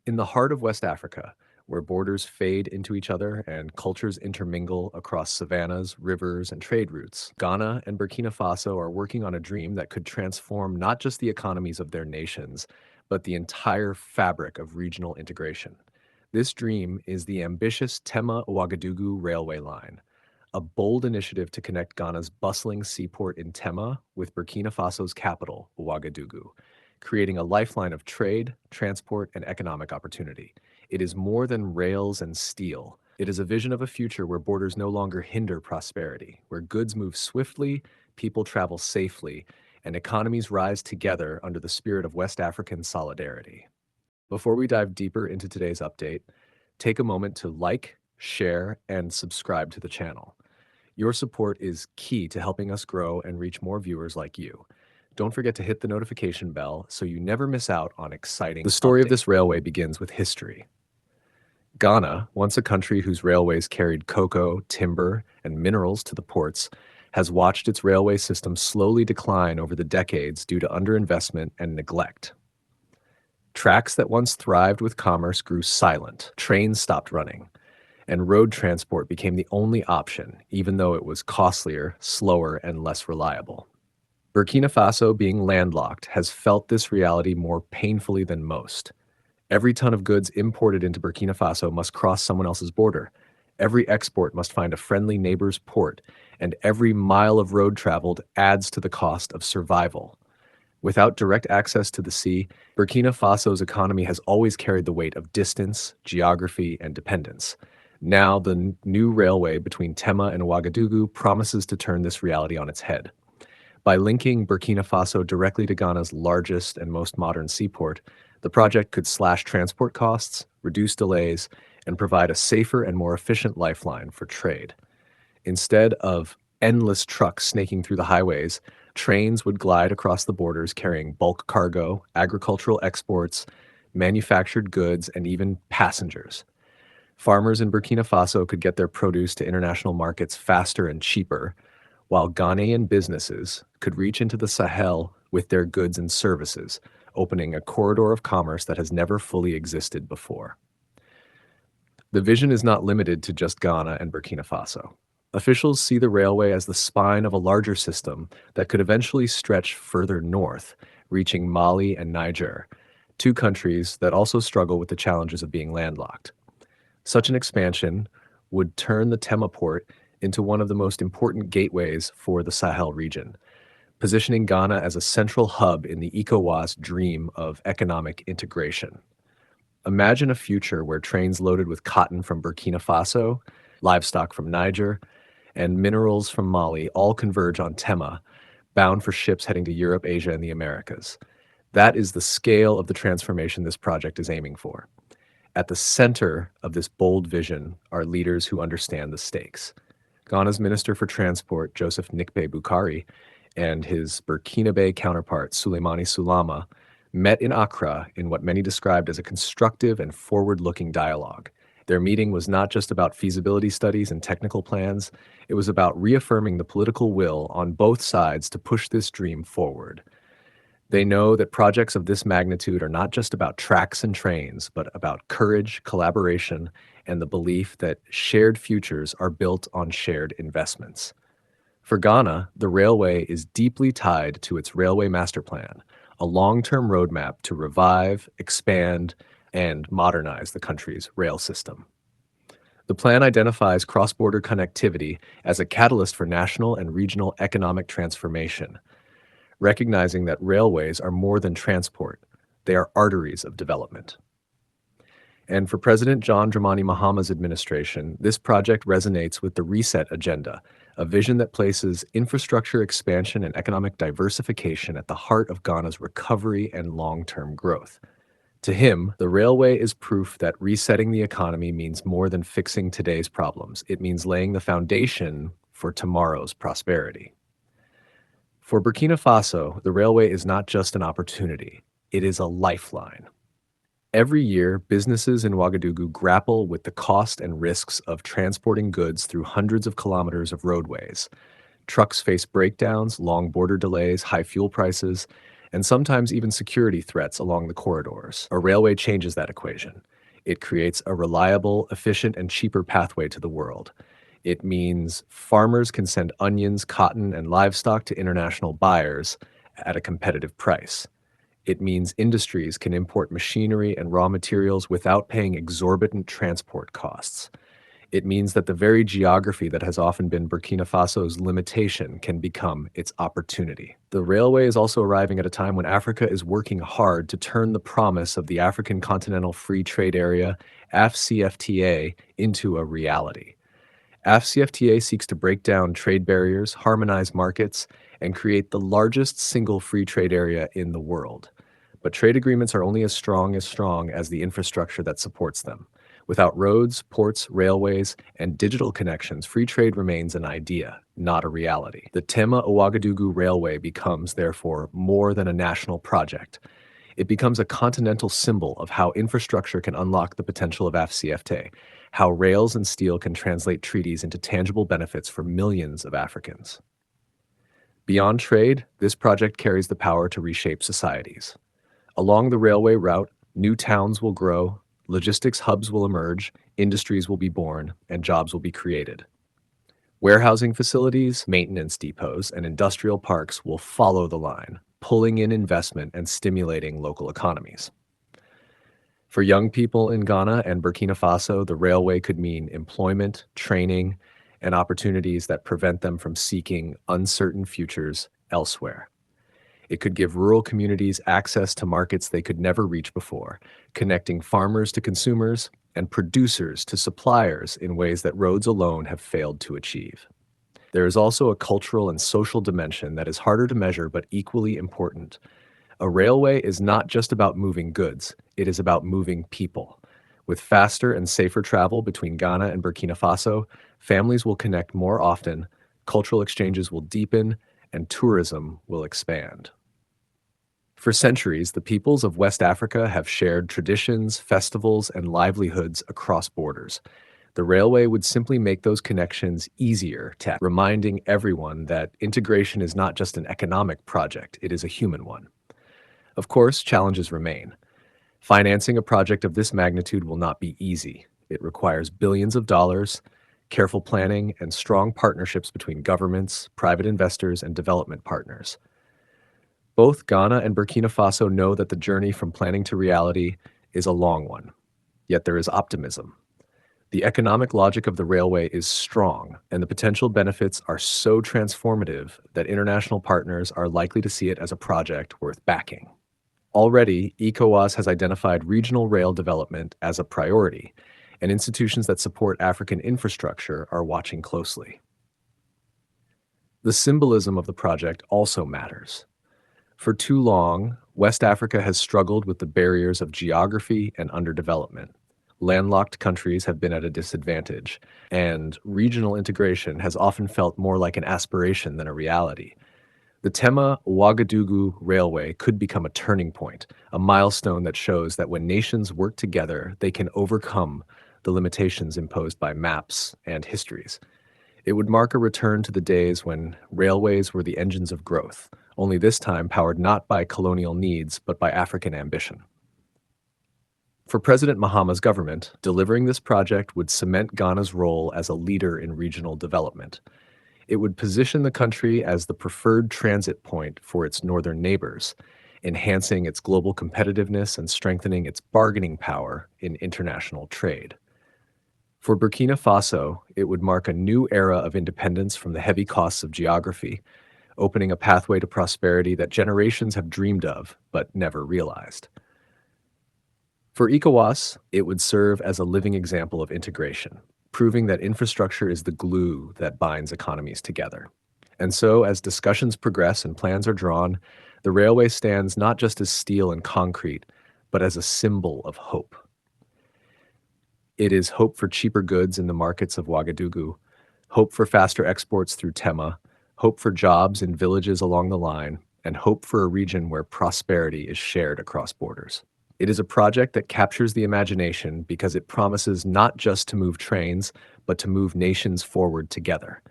In the heart of West Africa, where borders fade into each other and cultures intermingle across savannas, rivers, and trade routes, Ghana and Burkina Faso are working on a dream that could transform not just the economies of their nations, but the entire fabric of regional integration. This dream is the ambitious Tema-Ouagadougou railway line, a bold initiative to connect Ghana's bustling seaport in Tema with Burkina Faso's capital, Ouagadougou, creating a lifeline of trade, transport, and economic opportunity. It is more than rails and steel. It is a vision of a future where borders no longer hinder prosperity, where goods move swiftly, people travel safely, and economies rise together under the spirit of West African solidarity. Before we dive deeper into today's update, take a moment to like, share, and subscribe to the channel. Your support is key to helping us grow and reach more viewers like you. Don't forget to hit the notification bell so you never miss out on exciting. The story of this railway begins with history. Ghana, once a country whose railways carried cocoa, timber, and minerals to the ports, has watched its railway system slowly decline over the decades due to underinvestment and neglect. Tracks that once thrived with commerce grew silent, trains stopped running, and road transport became the only option, even though it was costlier, slower, and less reliable. Burkina Faso, being landlocked, has felt this reality more painfully than most. Every ton of goods imported into Burkina Faso must cross someone else's border. Every export must find a friendly neighbor's port, and every mile of road traveled adds to the cost of survival. Without direct access to the sea, Burkina Faso's economy has always carried the weight of distance, geography, and dependence. Now, the new railway between Tema and Ouagadougou promises to turn this reality on its head. By linking Burkina Faso directly to Ghana's largest and most modern seaport, the project could slash transport costs, reduce delays, and provide a safer and more efficient lifeline for trade. Instead of endless trucks snaking through the highways, trains would glide across the borders carrying bulk cargo, agricultural exports, manufactured goods, and even passengers. Farmers in Burkina Faso could get their produce to international markets faster and cheaper, while Ghanaian businesses could reach into the Sahel with their goods and services, opening a corridor of commerce that has never fully existed before. The vision is not limited to just Ghana and Burkina Faso. Officials see the railway as the spine of a larger system that could eventually stretch further north, reaching Mali and Niger, two countries that also struggle with the challenges of being landlocked. Such an expansion would turn the Tema port into one of the most important gateways for the Sahel region, positioning Ghana as a central hub in the ECOWAS dream of economic integration. Imagine a future where trains loaded with cotton from Burkina Faso, livestock from Niger, and minerals from Mali all converge on Tema, bound for ships heading to Europe, Asia, and the Americas. That is the scale of the transformation this project is aiming for. At the center of this bold vision are leaders who understand the stakes. Ghana's Minister for Transport, Joseph Nikpe Bukari, and his Burkinabe counterpart, Souleymane Soulama, met in Accra in what many described as a constructive and forward-looking dialogue. Their meeting was not just about feasibility studies and technical plans, it was about reaffirming the political will on both sides to push this dream forward. They know that projects of this magnitude are not just about tracks and trains, but about courage, collaboration, and the belief that shared futures are built on shared investments. For Ghana, the railway is deeply tied to its railway master plan, a long-term roadmap to revive, expand, and modernize the country's rail system. The plan identifies cross-border connectivity as a catalyst for national and regional economic transformation, recognizing that railways are more than transport, they are arteries of development. And for President John Dramani Mahama's administration, this project resonates with the Reset Agenda, a vision that places infrastructure expansion and economic diversification at the heart of Ghana's recovery and long-term growth. To him, the railway is proof that resetting the economy means more than fixing today's problems. It means laying the foundation for tomorrow's prosperity. For Burkina Faso, the railway is not just an opportunity, it is a lifeline. Every year, businesses in Ouagadougou grapple with the cost and risks of transporting goods through hundreds of kilometers of roadways. Trucks face breakdowns, long border delays, high fuel prices, and sometimes even security threats along the corridors. A railway changes that equation. It creates a reliable, efficient, and cheaper pathway to the world. It means farmers can send onions, cotton, and livestock to international buyers at a competitive price. It means industries can import machinery and raw materials without paying exorbitant transport costs. It means that the very geography that has often been Burkina Faso's limitation can become its opportunity. The railway is also arriving at a time when Africa is working hard to turn the promise of the African Continental Free Trade Area, AfCFTA, into a reality. AfCFTA seeks to break down trade barriers, harmonize markets, and create the largest single free trade area in the world. But trade agreements are only as strong as the infrastructure that supports them. Without roads, ports, railways, and digital connections, free trade remains an idea, not a reality. The Tema-Ouagadougou Railway becomes, therefore, more than a national project. It becomes a continental symbol of how infrastructure can unlock the potential of AfCFTA, how rails and steel can translate treaties into tangible benefits for millions of Africans. Beyond trade, this project carries the power to reshape societies. Along the railway route, new towns will grow, logistics hubs will emerge, industries will be born, and jobs will be created. Warehousing facilities, maintenance depots, and industrial parks will follow the line, pulling in investment and stimulating local economies. For young people in Ghana and Burkina Faso, the railway could mean employment, training, and opportunities that prevent them from seeking uncertain futures elsewhere. It could give rural communities access to markets they could never reach before, connecting farmers to consumers and producers to suppliers in ways that roads alone have failed to achieve. There is also a cultural and social dimension that is harder to measure but equally important. A railway is not just about moving goods, it is about moving people. With faster and safer travel between Ghana and Burkina Faso, families will connect more often, cultural exchanges will deepen, and tourism will expand. For centuries, the peoples of West Africa have shared traditions, festivals, and livelihoods across borders. The railway would simply make those connections easier, reminding everyone that integration is not just an economic project, it is a human one. Of course, challenges remain. Financing a project of this magnitude will not be easy. It requires billions of dollars, careful planning, and strong partnerships between governments, private investors, and development partners. Both Ghana and Burkina Faso know that the journey from planning to reality is a long one. Yet there is optimism. The economic logic of the railway is strong, and the potential benefits are so transformative that international partners are likely to see it as a project worth backing. Already, ECOWAS has identified regional rail development as a priority, and institutions that support African infrastructure are watching closely. The symbolism of the project also matters. For too long, West Africa has struggled with the barriers of geography and underdevelopment. Landlocked countries have been at a disadvantage, and regional integration has often felt more like an aspiration than a reality. The Tema-Ouagadougou Railway could become a turning point, a milestone that shows that when nations work together, they can overcome the limitations imposed by maps and histories. It would mark a return to the days when railways were the engines of growth, only this time powered not by colonial needs, but by African ambition. For President Mahama's government, delivering this project would cement Ghana's role as a leader in regional development. It would position the country as the preferred transit point for its northern neighbors, enhancing its global competitiveness and strengthening its bargaining power in international trade. For Burkina Faso, it would mark a new era of independence from the heavy costs of geography, opening a pathway to prosperity that generations have dreamed of but never realized. For ECOWAS, it would serve as a living example of integration, proving that infrastructure is the glue that binds economies together. And so, as discussions progress and plans are drawn, the railway stands not just as steel and concrete, but as a symbol of hope. It is hope for cheaper goods in the markets of Ouagadougou, hope for faster exports through Tema, hope for jobs in villages along the line, and hope for a region where prosperity is shared across borders. It is a project that captures the imagination because it promises not just to move trains, but to move nations forward together.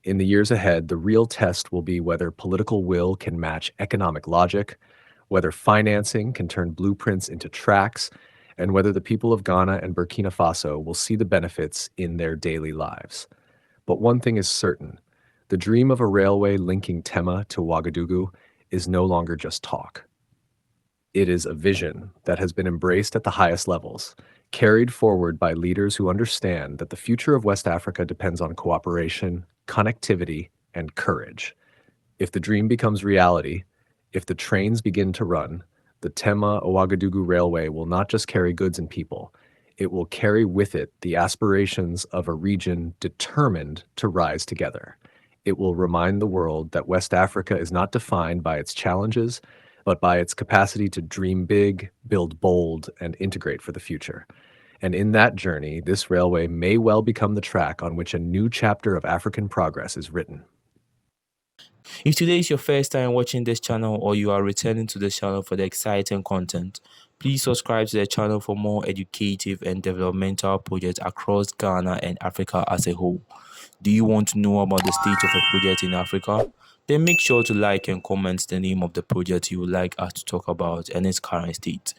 In the years ahead, the real test will be whether political will can match economic logic, whether financing can turn blueprints into tracks, and whether the people of Ghana and Burkina Faso will see the benefits in their daily lives. But one thing is certain: the dream of a railway linking Tema to Ouagadougou is no longer just talk. It is a vision that has been embraced at the highest levels, carried forward by leaders who understand that the future of West Africa depends on cooperation, connectivity, and courage. If the dream becomes reality, if the trains begin to run, the Tema-Ouagadougou Railway will not just carry goods and people, it will carry with it the aspirations of a region determined to rise together. It will remind the world that West Africa is not defined by its challenges, but by its capacity to dream big, build bold, and integrate for the future. And in that journey, this railway may well become the track on which a new chapter of African progress is written. If today is your first time watching this channel or you are returning to this channel for the exciting content, please subscribe to the channel for more educative and developmental projects across Ghana and Africa as a whole. Do you want to know about the state of a project in Africa? Then make sure to like and comment the name of the project you would like us to talk about and its current state.